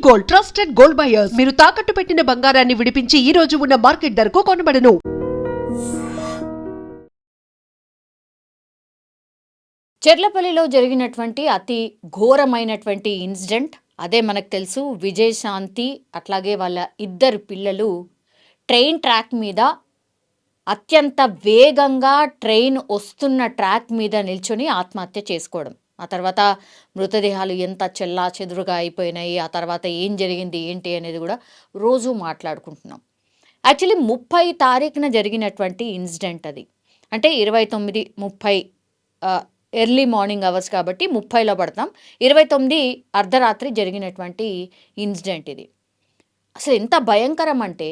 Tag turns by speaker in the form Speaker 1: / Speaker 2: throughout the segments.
Speaker 1: Gold, trusted gold buyers. మీరు తాకట్టు పెట్టిన బంగారాన్ని విడిపించి ఈ రోజు ఉన్న మార్కెట్ ధరకు కొనబడును.
Speaker 2: చెర్లపల్లిలో జరిగినటువంటి అతి ఘోరమైనటువంటి ఇన్సిడెంట్ అదే మనకు తెలుసు. విజయశాంతి అట్లాగే వాళ్ళ ఇద్దరు పిల్లలు ట్రైన్ ట్రాక్ మీద అత్యంత వేగంగా ట్రైన్ వస్తున్న ట్రాక్ మీద నిల్చొని ఆత్మహత్య చేసుకోవడం. ఆ తర్వాత మృతదేహాలు ఎంత చెల్లా చెదురుగా అయిపోయినాయి, ఆ తర్వాత ఏం జరిగింది ఏంటి అనేది కూడా రోజు మాట్లాడుకుంటున్నాం. యాక్చువల్లీ 30 తారీఖున జరిగినటువంటి ఇన్సిడెంట్ అది. అంటే 29, 30 ఎర్లీ మార్నింగ్ అవర్స్ కాబట్టి 30లో పడతాం. 29 అర్ధరాత్రి జరిగినటువంటి ఇన్సిడెంట్ ఇది. అసలు ఎంత భయంకరం అంటే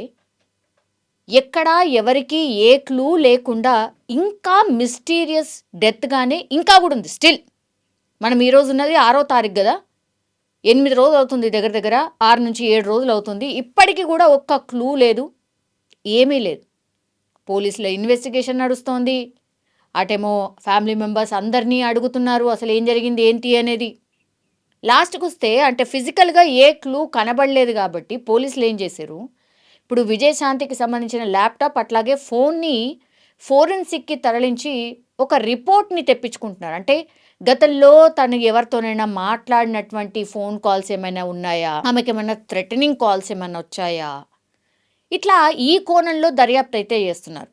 Speaker 2: ఎక్కడా ఎవరికి ఏ క్లూ లేకుండా ఇంకా మిస్టీరియస్ డెత్గానే ఇంకా కూడా ఉంది స్టిల్. మనం ఈరోజు ఉన్నది 6వ తారీఖు కదా, 8 రోజులు అవుతుంది, దగ్గర దగ్గర 6 నుంచి 7 రోజులు అవుతుంది. ఇప్పటికీ కూడా ఒక్క క్లూ లేదు, ఏమీ లేదు. పోలీసుల ఇన్వెస్టిగేషన్ నడుస్తోంది. అటేమో ఫ్యామిలీ మెంబర్స్ అందరినీ అడుగుతున్నారు అసలు ఏం జరిగింది ఏంటి అనేది. లాస్ట్కి వస్తే అంటే ఫిజికల్గా ఏ క్లూ కనబడలేదు కాబట్టి పోలీసులు ఏం చేశారు, ఇప్పుడు విజయశాంతికి సంబంధించిన ల్యాప్టాప్ అట్లాగే ఫోన్ని ఫోరెన్సిక్కి తరలించి ఒక రిపోర్ట్ని తెప్పించుకుంటున్నారు. అంటే గతంలో తను ఎవరితోనైనా మాట్లాడినటువంటి ఫోన్ కాల్స్ ఏమైనా ఉన్నాయా, ఆమెకి ఏమైనా థ్రెటనింగ్ కాల్స్ ఏమైనా వచ్చాయా, ఇట్లా ఈ కోణంలో దర్యాప్తు అయితే చేస్తున్నారు.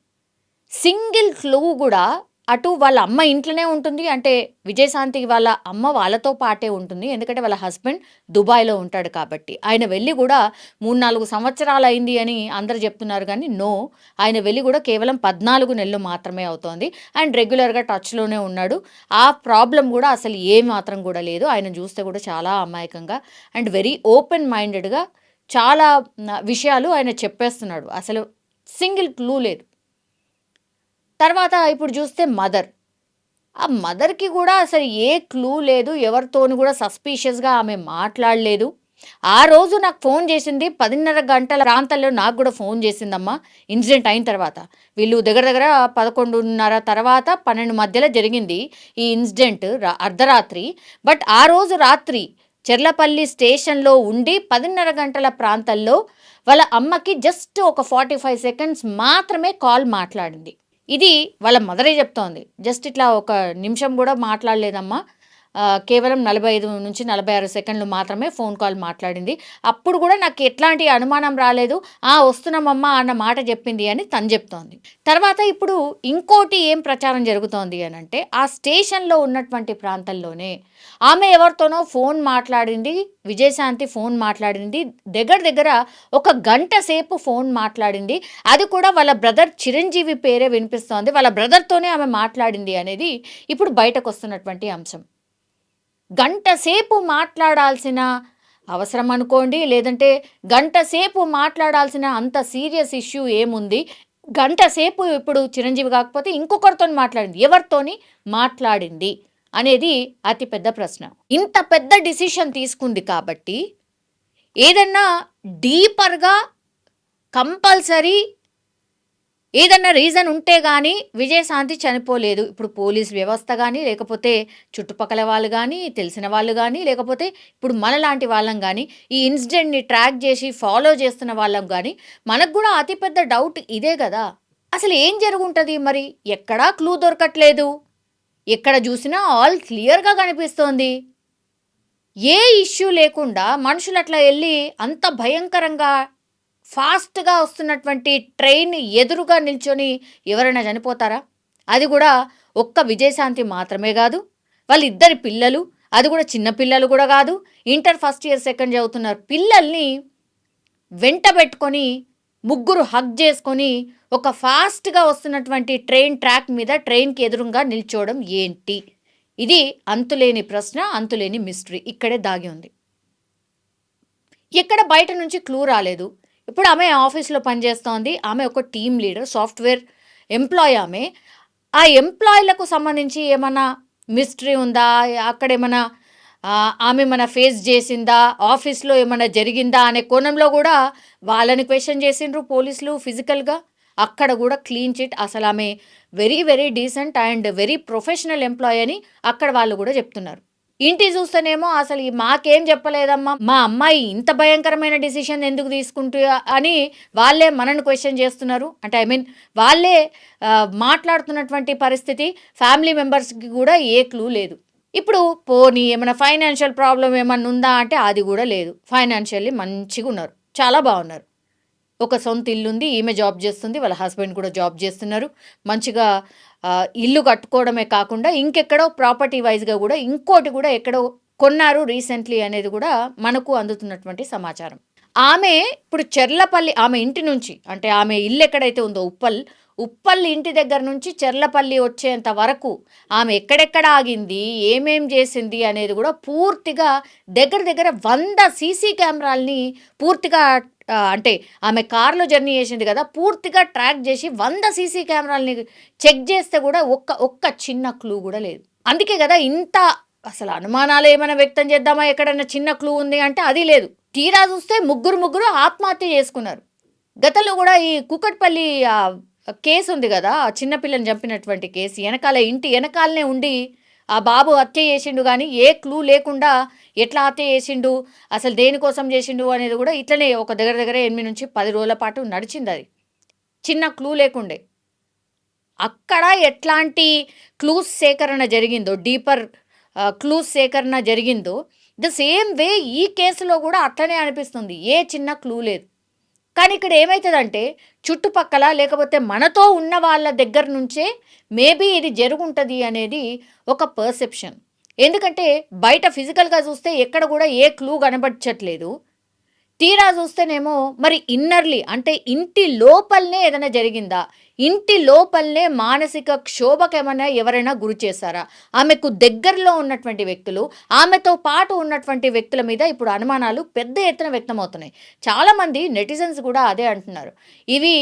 Speaker 2: సింగిల్ క్లూ కూడా అటు వాళ్ళ అమ్మ ఇంట్లోనే ఉంటుంది. అంటే విజయశాంతికి వాళ్ళ అమ్మ వాళ్ళతో పాటే ఉంటుంది, ఎందుకంటే వాళ్ళ హస్బెండ్ దుబాయ్లో ఉంటాడు కాబట్టి. ఆయన వెళ్ళి కూడా 3-4 సంవత్సరాలు అయింది అని అందరు చెప్తున్నారు, కానీ నో, ఆయన వెళ్ళి కూడా కేవలం 14 నెలలు మాత్రమే అవుతోంది. అండ్ రెగ్యులర్గా టచ్లోనే ఉన్నాడు. ఆ ప్రాబ్లం కూడా అసలు ఏ మాత్రం కూడా లేదు. ఆయన చూస్తే కూడా చాలా అమాయకంగా అండ్ వెరీ ఓపెన్ మైండెడ్గా చాలా విషయాలు ఆయన చెప్పేస్తున్నాడు. అసలు సింగిల్ క్లూ లేదు. తర్వాత ఇప్పుడు చూస్తే మదర్, ఆ మదర్కి కూడా అసలు ఏ క్లూ లేదు, ఎవరితోని కూడా సస్పీషియస్గా ఆమె మాట్లాడలేదు. ఆ రోజు నాకు ఫోన్ చేసింది 10:30 గంటల ప్రాంతంలో, నాకు కూడా ఫోన్ చేసిందమ్మా ఇన్సిడెంట్ అయిన తర్వాత. వీళ్ళు దగ్గర దగ్గర 11:30 తర్వాత 12 మధ్యలో జరిగింది ఈ ఇన్సిడెంట్ అర్ధరాత్రి. బట్ ఆ రోజు రాత్రి చెర్లపల్లి స్టేషన్లో ఉండి 10:30 గంటల ప్రాంతంలో వాళ్ళ అమ్మకి జస్ట్ ఒక 45 సెకండ్స్ మాత్రమే కాల్ మాట్లాడింది. ఇది వాళ్ళ మదరే చెప్తోంది. జస్ట్ ఇట్లా ఒక నిమిషం కూడా మాట్లాడలేదమ్మా, కేవలం 45 నుంచి 46 సెకండ్లు మాత్రమే ఫోన్ కాల్ మాట్లాడింది. అప్పుడు కూడా నాకు ఎట్లాంటి అనుమానం రాలేదు, వస్తున్నామమ్మా అన్న మాట చెప్పింది అని తను చెప్తోంది. తర్వాత ఇప్పుడు ఇంకోటి ఏం ప్రచారం జరుగుతోంది అని అంటే, ఆ స్టేషన్లో ఉన్నటువంటి ప్రాంతంలోనే ఆమె ఎవరితోనో ఫోన్ మాట్లాడింది, విజయశాంతి ఫోన్ మాట్లాడింది, దగ్గర దగ్గర 1 గంట సేపు ఫోన్ మాట్లాడింది. అది కూడా వాళ్ళ బ్రదర్ చిరంజీవి పేరే వినిపిస్తోంది, వాళ్ళ బ్రదర్తోనే ఆమె మాట్లాడింది అనేది ఇప్పుడు బయటకు వస్తున్నటువంటి అంశం. గంట సేపు మాట్లాడాల్సిన అవసరం అనుకోండి, లేదంటే గంట సేపు మాట్లాడాల్సిన అంత సీరియస్ ఇష్యూ ఏముంది, గంట సేపు ఇప్పుడు చిరంజీవి కాకపోతే ఇంకొకరితో మాట్లాడింది, ఎవరితోని మాట్లాడింది అనేది అతిపెద్ద ప్రశ్న. ఇంత పెద్ద డిసిషన్ తీసుకుంది కాబట్టి ఏదన్నా డీపర్గా కంపల్సరీ ఏదన్నా రీజన్ ఉంటే కానీ విజయశాంతి చనిపోలేదు. ఇప్పుడు పోలీస్ వ్యవస్థ కానీ, లేకపోతే చుట్టుపక్కల వాళ్ళు కానీ, తెలిసిన వాళ్ళు కానీ, లేకపోతే ఇప్పుడు మనలాంటి వాళ్ళం కానీ, ఈ ఇన్సిడెంట్ని ట్రాక్ చేసి ఫాలో చేస్తున్న వాళ్ళం కానీ, మనకు కూడా అతిపెద్ద డౌట్ ఇదే కదా, అసలు ఏం జరుగుంటుంది మరి. ఎక్కడా క్లూ దొరకట్లేదు, ఎక్కడ చూసినా ఆల్ క్లియర్గా కనిపిస్తోంది. ఏ ఇష్యూ లేకుండా మనుషులు అట్లా వెళ్ళి అంత భయంకరంగా ఫాస్ట్గా వస్తున్నటువంటి ట్రైన్ ఎదురుగా నిల్చొని ఎవరైనా చనిపోతారా? అది కూడా ఒక్క విజయశాంతి మాత్రమే కాదు, వాళ్ళిద్దరి పిల్లలు, అది కూడా చిన్న పిల్లలు కూడా కాదు, ఇంటర్ ఫస్ట్ ఇయర్ సెకండ్ చదువుతున్నారు పిల్లల్ని వెంట పెట్టుకొని ముగ్గురు హగ్ చేసుకొని ఒక ఫాస్ట్గా వస్తున్నటువంటి ట్రైన్ ట్రాక్ మీద ట్రైన్కి ఎదురుగా నిల్చోవడం ఏంటి? ఇది అంతులేని ప్రశ్న, అంతులేని మిస్టరీ ఇక్కడే దాగి ఉంది. ఎక్కడ బయట నుంచి క్లూ రాలేదు. ఇప్పుడు ఆమె ఆఫీస్లో పనిచేస్తోంది, ఆమె ఒక టీమ్ లీడర్, సాఫ్ట్వేర్ ఎంప్లాయ్. ఆ ఎంప్లాయీలకు సంబంధించి ఏమన్నా మిస్టరీ ఉందా, అక్కడ ఏమైనా ఆమె మన ఫేస్ చేసిందా, ఆఫీస్లో ఏమైనా జరిగిందా అనే కోణంలో కూడా వాళ్ళని క్వశ్చన్ చేసిండ్రు పోలీసులు ఫిజికల్గా. అక్కడ కూడా క్లీన్ చిట్, అసలు ఆమె very very decent and very professional employee అని అక్కడ వాళ్ళు కూడా చెప్తున్నారు. ఇంటి చూస్తేనేమో అసలు మాకేం చెప్పలేదమ్మా, మా అమ్మాయి ఇంత భయంకరమైన డిసిషన్ ఎందుకు తీసుకుంటూ అని వాళ్ళే మనల్ని క్వశ్చన్ చేస్తున్నారు. అంటే ఐ మీన్ వాళ్ళే మాట్లాడుతున్నటువంటి పరిస్థితి. ఫ్యామిలీ మెంబర్స్కి కూడా ఏ క్లూ లేదు. ఇప్పుడు పోనీ ఏమైనా ఫైనాన్షియల్ ప్రాబ్లం ఏమన్నా ఉందా అంటే అది కూడా లేదు. ఫైనాన్షియల్లీ మంచిగా ఉన్నారు, చాలా బాగున్నారు. ఒక సొంత ఇల్లుంది, ఈమె జాబ్ చేస్తుంది, వాళ్ళ హస్బెండ్ కూడా జాబ్ చేస్తున్నారు. మంచిగా ఇల్లు కట్టుకోవడమే కాకుండా ఇంకెక్కడో ప్రాపర్టీ వైజ్గా కూడా ఇంకోటి కూడా ఎక్కడో కొన్నారు రీసెంట్లీ అనేది కూడా మనకు అందుతున్నటువంటి సమాచారం. ఆమె ఇప్పుడు చెర్లపల్లి, ఆమె ఇంటి నుంచి అంటే ఆమె ఇల్లు ఎక్కడైతే ఉందో ఉప్పల్ ఇంటి దగ్గర నుంచి చెర్లపల్లి వచ్చేంత వరకు ఆమె ఎక్కడెక్కడ ఆగింది, ఏమేం చేసింది అనేది కూడా పూర్తిగా దగ్గర 100 సీసీ కెమెరాల్ని పూర్తిగా అంటే ఆమె కార్లో జర్నీ చేసింది కదా, పూర్తిగా ట్రాక్ చేసి 100 సీసీ కెమెరాల్ని చెక్ చేస్తే కూడా ఒక్క చిన్న క్లూ కూడా లేదు. అందుకే కదా ఇంత అసలు అనుమానాలు ఏమైనా వ్యక్తం చేద్దామా, ఎక్కడైనా చిన్న క్లూ ఉంది అంటే అది లేదు. తీరా చూస్తే ముగ్గురు ఆత్మహత్య చేసుకున్నారు. గతంలో కూడా ఈ కూకట్పల్లి కేసు ఉంది కదా, చిన్నపిల్లని చంపినటువంటి కేసు, ఇంటి వెనకాలనే ఉండి ఆ బాబు హత్య చేసిండు. కానీ ఏ క్లూ లేకుండా ఎట్లా హత్య చేసిండు, అసలు దేనికోసం చేసిండు అనేది కూడా ఇట్లనే ఒక దగ్గర 8 నుంచి 10 రోజుల పాటు నడిచింది. అది చిన్న క్లూ లేకుండే. అక్కడ ఎట్లాంటి క్లూస్ సేకరణ జరిగిందో, డీపర్ క్లూస్ సేకరణ జరిగిందో, ద సేమ్ వే ఈ కేసులో కూడా అట్లనే అనిపిస్తుంది. ఏ చిన్న క్లూ లేదు. కానీ ఇక్కడ ఏమవుతుందంటే చుట్టుపక్కల లేకపోతే మనతో ఉన్న వాళ్ళ దగ్గర నుంచే మేబీ ఇది జరుగుంటుంది అనేది ఒక పర్సెప్షన్. ఎందుకంటే బయట ఫిజికల్గా చూస్తే ఎక్కడ కూడా ఏ క్లూ కనబడట్లేదు. తీరా చూస్తేనేమో మరి ఇన్నర్లీ అంటే ఇంటి లోపలనే ఏదైనా జరిగిందా, ఇంటి లోపలనే మానసిక క్షోభకు ఏమైనా ఎవరైనా గురి చేశారా, ఆమెకు దగ్గరలో ఉన్నటువంటి వ్యక్తులు, ఆమెతో పాటు ఉన్నటువంటి వ్యక్తుల మీద ఇప్పుడు అనుమానాలు పెద్ద ఎత్తున వ్యక్తమవుతున్నాయి. చాలామంది నెటిజన్స్ కూడా అదే అంటున్నారు. ఇవి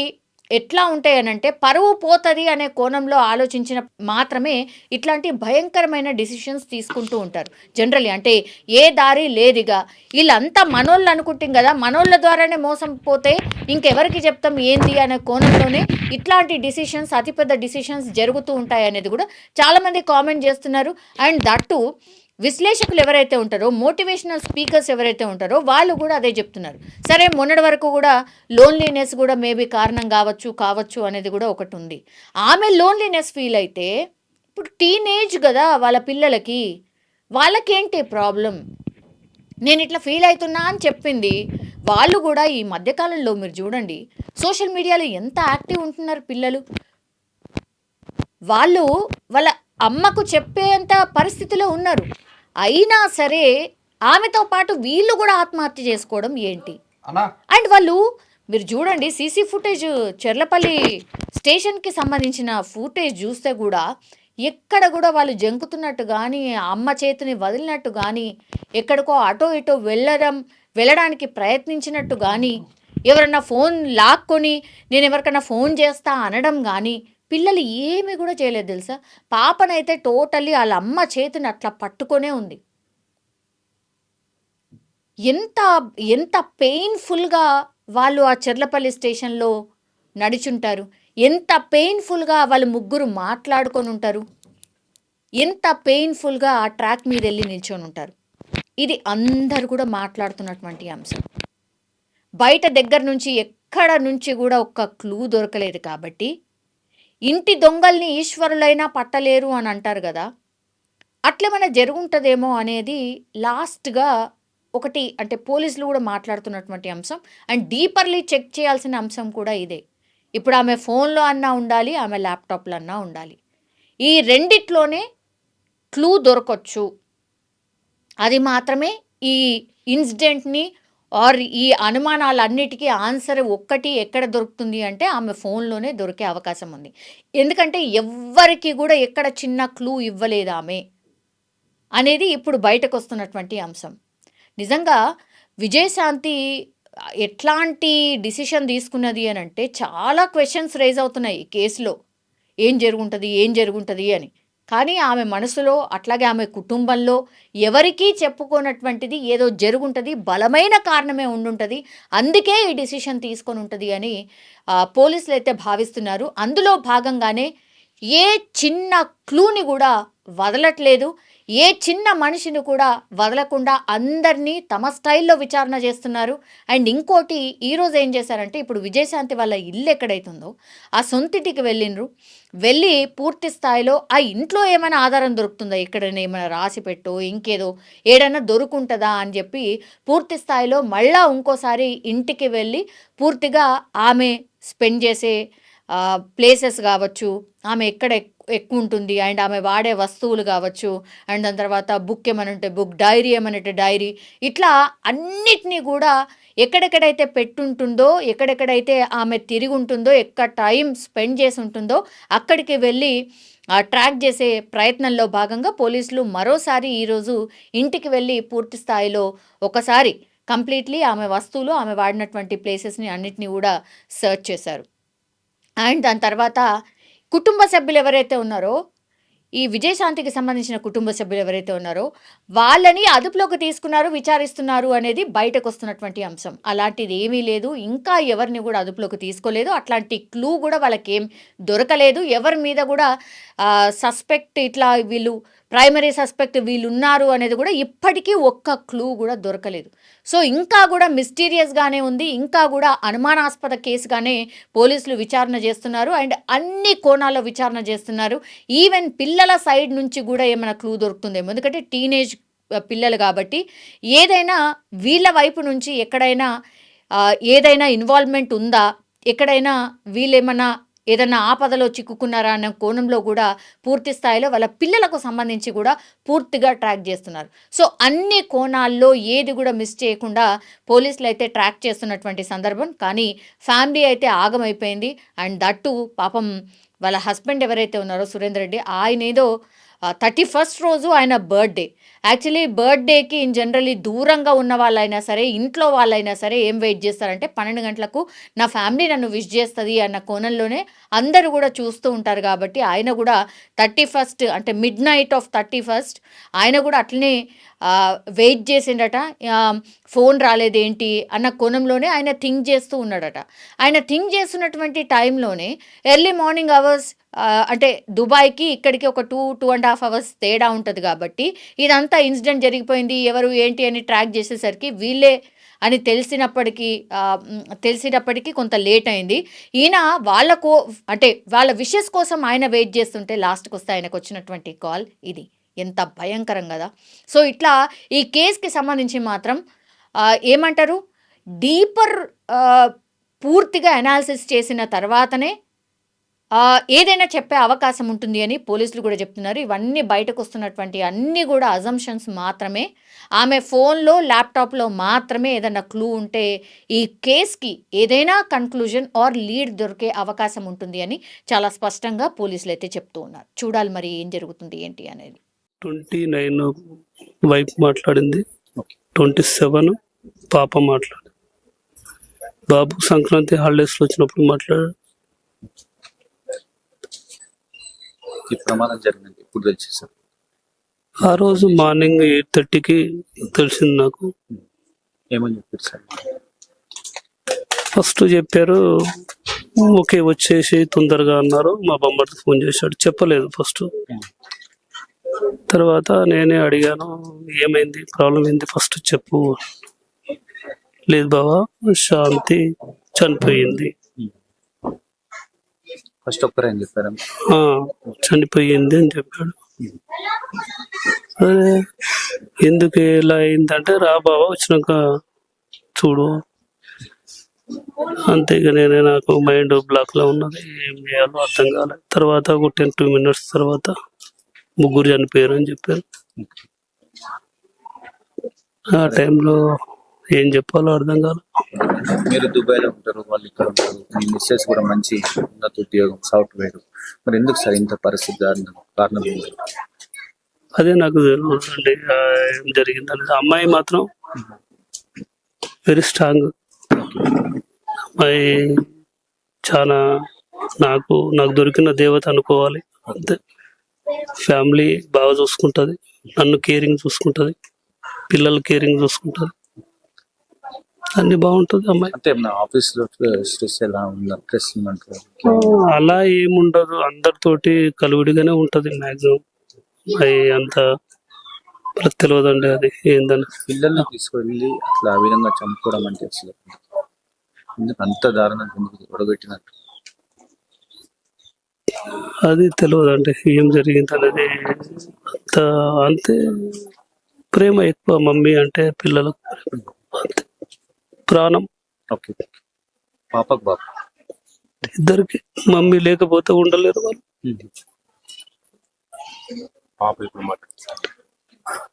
Speaker 2: ఎట్లా ఉంటాయనంటే పరువు పోతుంది అనే కోణంలో ఆలోచించిన మాత్రమే ఇట్లాంటి భయంకరమైన డిసిషన్స్ తీసుకుంటూ ఉంటారు జనరల్లీ. అంటే ఏ దారి లేదిగా, వీళ్ళంతా మనోళ్ళు అనుకుంటాం కదా, మనోళ్ళ ద్వారానే మోసం పోతే ఇంకెవరికి చెప్తాం ఏంది అనే కోణంలోనే ఇట్లాంటి డిసిషన్స్, అతిపెద్ద డిసిషన్స్ జరుగుతూ ఉంటాయి అనేది కూడా చాలామంది కామెంట్ చేస్తున్నారు. అండ్ దట్టు విశ్లేషకులు ఎవరైతే ఉంటారో, మోటివేషనల్ స్పీకర్స్ ఎవరైతే ఉంటారో వాళ్ళు కూడా అదే చెప్తున్నారు. సరే మొన్నటి వరకు కూడా లోన్లీనెస్ కూడా మేబీ కారణం కావచ్చు అనేది కూడా ఒకటి ఉంది. ఆమె లోన్లీనెస్ ఫీల్ అయితే ఇప్పుడు టీనేజ్ కదా వాళ్ళ పిల్లలకి, వాళ్ళకేంటి ప్రాబ్లం, నేను ఇట్లా ఫీల్ అవుతున్నా అని చెప్పింది. వాళ్ళు కూడా ఈ మధ్యకాలంలో మీరు చూడండి సోషల్ మీడియాలో ఎంత యాక్టివ్ ఉంటున్నారు పిల్లలు. వాళ్ళు వాళ్ళ అమ్మకు చెప్పేంత పరిస్థితిలో ఉన్నారు. అయినా సరే ఆమెతో పాటు వీళ్ళు కూడా ఆత్మహత్య చేసుకోవడం ఏంటి? అండ్ వాళ్ళు మీరు చూడండి సీసీ ఫుటేజ్, చెర్లపల్లి స్టేషన్కి సంబంధించిన ఫుటేజ్ చూస్తే కూడా ఎక్కడ కూడా వాళ్ళు జంకుతున్నట్టు కానీ, అమ్మ చేతిని వదిలినట్టు కానీ, ఎక్కడికో అటో ఇటో వెళ్ళడానికి ప్రయత్నించినట్టు కానీ, ఎవరన్నా ఫోన్ లాక్కొని నేను ఎవరికన్నా ఫోన్ చేస్తా అనడం కానీ పిల్లలు ఏమీ కూడా చేయలేదు తెలుసా. పాపనైతే టోటల్లీ వాళ్ళ అమ్మ చేతిని అట్లా పట్టుకొనే ఉంది. ఎంత ఎంత పెయిన్ఫుల్గా వాళ్ళు ఆ చెర్లపల్లి స్టేషన్లో నడిచుంటారు, ఎంత పెయిన్ఫుల్గా వాళ్ళు ముగ్గురు మాట్లాడుకొని ఉంటారు, ఎంత పెయిన్ఫుల్గా ఆ ట్రాక్ మీద వెళ్ళి నిల్చొని ఉంటారు. ఇది అందరు కూడా మాట్లాడుతున్నటువంటి అంశం. బయట దగ్గర నుంచి ఎక్కడ నుంచి కూడా ఒక్క క్లూ దొరకలేదు. కాబట్టి ఇంటి దొంగల్ని ఈశ్వరులైనా పట్టలేరు అని అంటారు కదా, అట్లేమైనా జరుగుంటుందేమో అనేది లాస్ట్గా ఒకటి అంటే పోలీసులు కూడా మాట్లాడుతున్నటువంటి అంశం. అండ్ డీపర్లీ చెక్ చేయాల్సిన అంశం కూడా ఇదే. ఇప్పుడు ఆమె ఫోన్లో అన్నా ఉండాలి, ఆమె ల్యాప్టాప్లో అన్నా ఉండాలి. ఈ రెండిట్లోనే క్లూ దొరకొచ్చు. అది మాత్రమే ఈ ఇన్సిడెంట్ని ఆర్ ఈ అనుమానాలన్నిటికీ ఆన్సర్ ఒక్కటి ఎక్కడ దొరుకుతుంది అంటే ఆమె ఫోన్లోనే దొరికే అవకాశం ఉంది. ఎందుకంటే ఎవ్వరికి కూడా ఎక్కడ చిన్న క్లూ ఇవ్వలేదు ఆమె అనేది ఇప్పుడు బయటకు వస్తున్నటువంటి అంశం. నిజంగా విజయశాంతి ఎట్లాంటి డిసిషన్ తీసుకున్నది అని అంటే చాలా క్వశ్చన్స్ రేజ్ అవుతున్నాయి ఈ కేసులో. ఏం జరుగుంటుంది అని. కానీ ఆమె మనసులో అట్లాగే ఆమె కుటుంబంలో ఎవరికీ చెప్పుకోనటువంటిది ఏదో జరుగుంటుంది, బలమైన కారణమే ఉండుంటుంది, అందుకే ఈ డిసిషన్ తీసుకొని ఉంటుంది అని పోలీసులు అయితే భావిస్తున్నారు. అందులో భాగంగానే ఏ చిన్న క్లూని కూడా వదలట్లేదు, ఏ చిన్న మనిషిని కూడా వదలకుండా అందరినీ తమ స్టైల్లో విచారణ చేస్తున్నారు. అండ్ ఇంకోటి ఈరోజు ఏం చేశారంటే, ఇప్పుడు విజయశాంతి వాళ్ళ ఇల్లు ఎక్కడైతుందో ఆ సొంతింటికి వెళ్ళి పూర్తి స్థాయిలో ఆ ఇంట్లో ఏమైనా ఆధారం దొరుకుతుందా, ఎక్కడైనా ఏమైనా రాసి పెట్టో ఇంకేదో ఏడైనా దొరుకుంటుందా అని చెప్పి పూర్తి స్థాయిలో మళ్ళా ఇంకోసారి ఇంటికి వెళ్ళి పూర్తిగా ఆమె స్పెండ్ చేసే ప్లేసెస్ కావచ్చు, ఆమె ఎక్కడ ఎక్కువ ఉంటుంది అండ్ ఆమె వాడే వస్తువులు కావచ్చు, అండ్ దాని తర్వాత బుక్ ఏమైనా ఉంటే బుక్, డైరీ ఏమైనా ఉంటే డైరీ, ఇట్లా అన్నిటినీ కూడా ఎక్కడెక్కడైతే పెట్టుంటుందో, ఎక్కడెక్కడైతే ఆమె తిరిగి ఉంటుందో, ఎక్కడ టైం స్పెండ్ చేసి ఉంటుందో అక్కడికి వెళ్ళి ట్రాక్ చేసే ప్రయత్నంలో భాగంగా పోలీసులు మరోసారి ఈరోజు ఇంటికి వెళ్ళి పూర్తి స్థాయిలో ఒకసారి కంప్లీట్లీ ఆమె వస్తువులు, ఆమె వాడినటువంటి ప్లేసెస్ని అన్నిటినీ కూడా సర్చ్ చేశారు. అండ్ దాని తర్వాత కుటుంబ సభ్యులు ఎవరైతే ఉన్నారో, ఈ విజయశాంతికి సంబంధించిన కుటుంబ సభ్యులు ఎవరైతే ఉన్నారో వాళ్ళని అదుపులోకి తీసుకున్నారు, విచారిస్తున్నారు అనేది బయటకు వస్తున్నటువంటి అంశం. అలాంటిది ఏమీ లేదు, ఇంకా ఎవరిని కూడా అదుపులోకి తీసుకోలేదు, అట్లాంటి క్లూ కూడా వాళ్ళకి ఏం దొరకలేదు, ఎవరి మీద కూడా సస్పెక్ట్ ఇట్లా వీళ్ళు ప్రైమరీ సస్పెక్ట్ వీళ్ళు ఉన్నారు అనేది కూడా ఇప్పటికీ ఒక్క క్లూ కూడా దొరకలేదు. సో ఇంకా కూడా మిస్టీరియస్గానే ఉంది, ఇంకా కూడా అనుమానాస్పద కేసుగానే పోలీసులు విచారణ చేస్తున్నారు అండ్ అన్ని కోణాల్లో విచారణ చేస్తున్నారు. ఈవెన్ పిల్లల సైడ్ నుంచి కూడా ఏమైనా క్లూ దొరుకుతుందేమో, ఎందుకంటే టీనేజ్ పిల్లలు కాబట్టి ఏదైనా వీళ్ళ వైపు నుంచి ఎక్కడైనా ఏదైనా ఇన్వాల్వ్మెంట్ ఉందా, ఎక్కడైనా వీళ్ళేమన్నా ఏదన్నా ఆపదలో చిక్కుకున్నారా అన్న కోణంలో కూడా పూర్తి స్థాయిలో వాళ్ళ పిల్లలకు సంబంధించి కూడా పూర్తిగా ట్రాక్ చేస్తున్నారు. సో అన్ని కోణాల్లో ఏది కూడా మిస్ చేయకుండా పోలీసులు అయితే ట్రాక్ చేస్తున్నటువంటి సందర్భం. కానీ ఫ్యామిలీ అయితే ఆగమైపోయింది. అండ్ దట్టు పాపం వాళ్ళ హస్బెండ్ ఎవరైతే ఉన్నారో సురేందర్ రెడ్డి, ఆయన ఏదో 31st రోజు ఆయన బర్త్డే. యాక్చువల్లీ బర్త్డేకి ఇన్ జనరల్లీ దూరంగా ఉన్న వాళ్ళైనా సరే, ఇంట్లో వాళ్ళైనా సరే ఏం వెయిట్ చేస్తారంటే 12 గంటలకు నా ఫ్యామిలీ నన్ను విష్ చేస్తుంది అన్న కోణంలోనే అందరూ కూడా చూస్తూ ఉంటారు. కాబట్టి ఆయన కూడా 31st అంటే మిడ్ నైట్ ఆఫ్ 31st ఆయన కూడా అట్లనే వెయిట్ చేసిండట. ఫోన్ రాలేదేంటి అన్న కోణంలోనే ఆయన థింక్ చేస్తూ ఉన్నాడట. ఆయన థింక్ చేస్తున్నటువంటి టైంలోనే ఎర్లీ మార్నింగ్ అవర్స్, అంటే దుబాయ్కి ఇక్కడికి ఒక 2.5 hours తేడా ఉంటుంది కాబట్టి ఇదంతా ఇన్సిడెంట్ జరిగిపోయింది, ఎవరు ఏంటి అని ట్రాక్ చేసేసరికి వీళ్ళే అని తెలిసినప్పటికీ కొంత లేట్ అయింది. ఈయన అంటే వాళ్ళ విషెస్ కోసం ఆయన వెయిట్ చేస్తుంటే లాస్ట్కి వస్తే ఆయనకు వచ్చినటువంటి కాల్ ఇది. ఎంత భయంకరం కదా. సో ఇట్లా ఈ కేసుకి సంబంధించి మాత్రం ఏమంటారు, డీపర్ పూర్తిగా అనాలిసిస్ చేసిన తర్వాతనే ఏదైనా చెప్పే అవకాశం ఉంటుంది అని పోలీసులు కూడా చెప్తున్నారు. ఇవన్నీ బయటకు వస్తున్నటువంటి అన్నీ కూడా అజంప్షన్స్ మాత్రమే. ఆమె ఫోన్లో, ల్యాప్టాప్లో మాత్రమే ఏదైనా క్లూ ఉంటే ఈ కేసుకి ఏదైనా కన్క్లూజన్ ఆర్ లీడ్ దొరికే అవకాశం ఉంటుంది అని చాలా స్పష్టంగా పోలీసులు అయితే చెప్తూ ఉన్నారు. చూడాలి మరి ఏం జరుగుతుంది ఏంటి అనేది.
Speaker 3: 29 వైఫ్ మాట్లాడింది, 27 పాప మాట్లాడింది. బాబు సంక్రాంతి హాలిడేస్లో వచ్చినప్పుడు మాట్లాడాడు.
Speaker 4: ఈ ప్రమాదం జరిగింది ఇప్పుడు తెలిసేసారు.
Speaker 3: ఆ రోజు మార్నింగ్ 8:30కి తెలిసింది నాకు.
Speaker 4: ఏమని చెప్పారు సార్?
Speaker 3: ఫస్ట్ చెప్పారు ఓకే వచ్చేసి తొందరగా అన్నారు. మా బొమ్మడికి ఫోన్ చేశాడు, చెప్పలేదు ఫస్ట్. తర్వాత నేనే అడిగాను ఏమైంది, ప్రాబ్లం ఏంది ఫస్ట్ చెప్పు. లేదు బావా శాంతి చనిపోయింది.
Speaker 4: ఫస్ట్ ఒక్కరే అని చెప్పారు.
Speaker 3: చనిపోయింది అని చెప్పాడు. అదే ఎందుకు ఎలా అయిందంటే రా బావా వచ్చినాక చూడు. అంతేగా నాకు మైండ్ బ్లాక్ లో ఉన్నది, ఏం చేయాలో అర్థం కాలేదు. తర్వాత ఒక 10-2 minutes తర్వాత ముగ్గురు చనిపోయారు అని చెప్పారు. ఆ టైంలో ఏం చెప్పాలో అర్థం కాలేదు.
Speaker 4: మీరు దుబాయ్లో ఉంటారు, వాళ్ళు ఇక్కడ ఉంటారు, మీ మిస్సెస్ కూడా మంచి ఉన్నత ఉద్యోగం సాఫ్ట్వేర్, మరి ఎందుకు సార్ ఇంత పరిస్థితి కారణం ఏంటి?
Speaker 3: అదే నాకు తెలియదు అండి ఏం జరిగింది అనేది. అమ్మాయి మాత్రం వెరీ స్ట్రాంగ్. అమ్మాయి చాలా నాకు దొరికిన దేవత అనుకోవాలి. అంతే, ఫ్యామిలీ బాగా చూసుకుంటుంది, నన్ను కేరింగ్ చూసుకుంటుంది, పిల్లలు కేరింగ్ చూసుకుంటుంది. అన్ని బాగుంటుంది అమ్మాయి.
Speaker 4: అంటే మన ఆఫీస్ లో స్ట్రెస్ ఎలా ఉందా, స్ట్రెస్ ఉందంటారు?
Speaker 3: అలా ఏముండదు, అందరితోటి కలివిడిగానే ఉంటది మ్యాక్సిమం. అది అంత మనకు తెలియదండి అది ఏందని.
Speaker 4: పిల్లల్ని తీసుకెళ్ళి అట్లా ఆ విధంగా చంపుకోవడం అంటే అసలు ఎందుకు అంత దారుణంగా ఎందుకు ఒడగొట్టినట్టు?
Speaker 3: అది తెలియదండి ఏం జరిగింది అనేది. అంత అంతే, ప్రేమ ఎక్కువ మమ్మీ అంటే పిల్లలకు, అంతే ప్రాణం.
Speaker 4: ఓకే, పాపకు బాబు
Speaker 3: ఇద్దరికి మమ్మీ లేకపోతే ఉండలేరు వాళ్ళు.
Speaker 4: పాప ఇప్పుడు మాట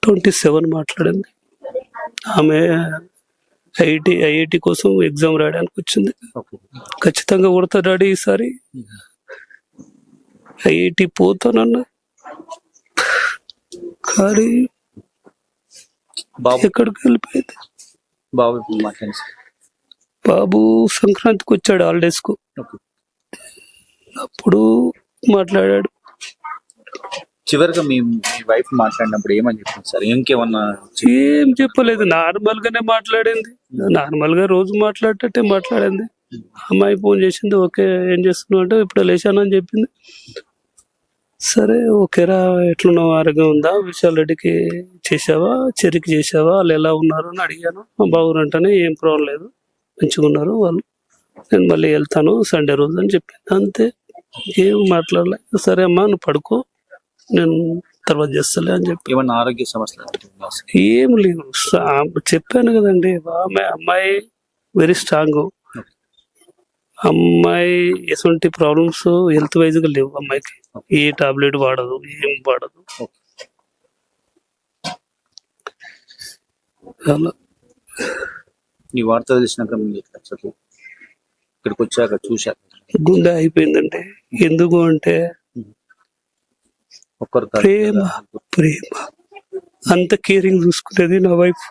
Speaker 3: 27 మాట్లాడింది. ఆమె ఐఐటి కోసం ఎగ్జామ్ రాయడానికి వచ్చింది.
Speaker 4: ఓకే.
Speaker 3: ఖచ్చితంగా కొడతా డాడీ ఈసారి, ఐఐటి పోతానన్నా కానీ
Speaker 4: బాబు
Speaker 3: ఎక్కడికి వెళ్ళిపోయింది.
Speaker 4: బాబు ఇప్పుడు మాట్లాడి
Speaker 3: బాబు సంక్రాంతికి వచ్చాడు హాలిడేస్ కు,
Speaker 4: ఓకే.
Speaker 3: అప్పుడు మాట్లాడాడు.
Speaker 4: చివరిగా మీ వైఫ్ మాట్లాడినప్పుడు ఏమని చెప్పింది సార్? ఇంకేమన్నా
Speaker 3: ఏం చెప్పలేదు, నార్మల్ గానే మాట్లాడింది. నార్మల్ గా రోజు మాట్లాడేటట్టే మాట్లాడింది. అమ్మాయి ఫోన్ చేసింది, ఓకే ఏం చేస్తున్నావు అంటే ఇప్పుడు లేచాను అని చెప్పింది. సరే ఓకేరా, ఎట్లున్నావు, ఆరోగ్యం ఉందా, విశాల్ రెడ్డికి చేసావా, చెరికి చేసావా, వాళ్ళు ఎలా ఉన్నారు అని అడిగాను. బాగున్నారంటేనే ఏం ప్రాబ్లం లేదు, మంచిగా ఉన్నారు వాళ్ళు, నేను మళ్ళీ వెళ్తాను సండే రోజు అని చెప్పింది. అంతే, ఏం మాట్లాడలే. సరే అమ్మా నువ్వు పడుకో, నేను తర్వాత చేస్తలే అని చెప్పి.
Speaker 4: ఏమన్నా ఆరోగ్య సమస్యలు?
Speaker 3: ఏం లేవు, చెప్పాను కదండి. అమ్మాయి వెరీ స్ట్రాంగ్. అమ్మాయి ఎటువంటి ప్రాబ్లమ్స్ హెల్త్ వైజ్ గా లేవు అమ్మాయికి. ఏ టాబ్లెట్ వాడదు, ఏం వాడదు. అలా
Speaker 4: ఈ వార్త తెలిసినాక మీరు ఇక్కడికి వచ్చాక చూశాక
Speaker 3: గుండె అయిపోయిందండి. ఎందుకు అంటే
Speaker 4: ఒక్కరు
Speaker 3: ప్రేమ ప్రేమ అంత కేరింగ్ చూసుకునేది నా వైఫ్.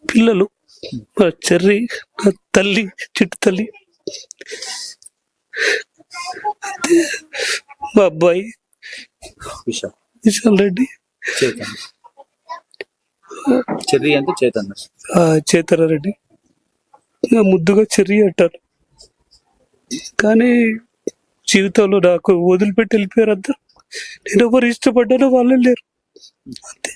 Speaker 3: పిల్లలు, మా చెర్రి, నా తల్లి, చిట్టు తల్లి, మా అబ్బాయి విశాల్ రెడ్డి,
Speaker 4: చేతన్ చెర్రీ అంటే చేతన్
Speaker 3: చేతన రెడ్డి, ముద్దుగా చెర్రి అంటారు. కానీ జీవితంలో నాకు వదిలిపెట్టి వెళ్ళిపోయారు అందరు. నేను ఎవరు ఇష్టపడ్డానో వాళ్ళే లేరు. అంతే.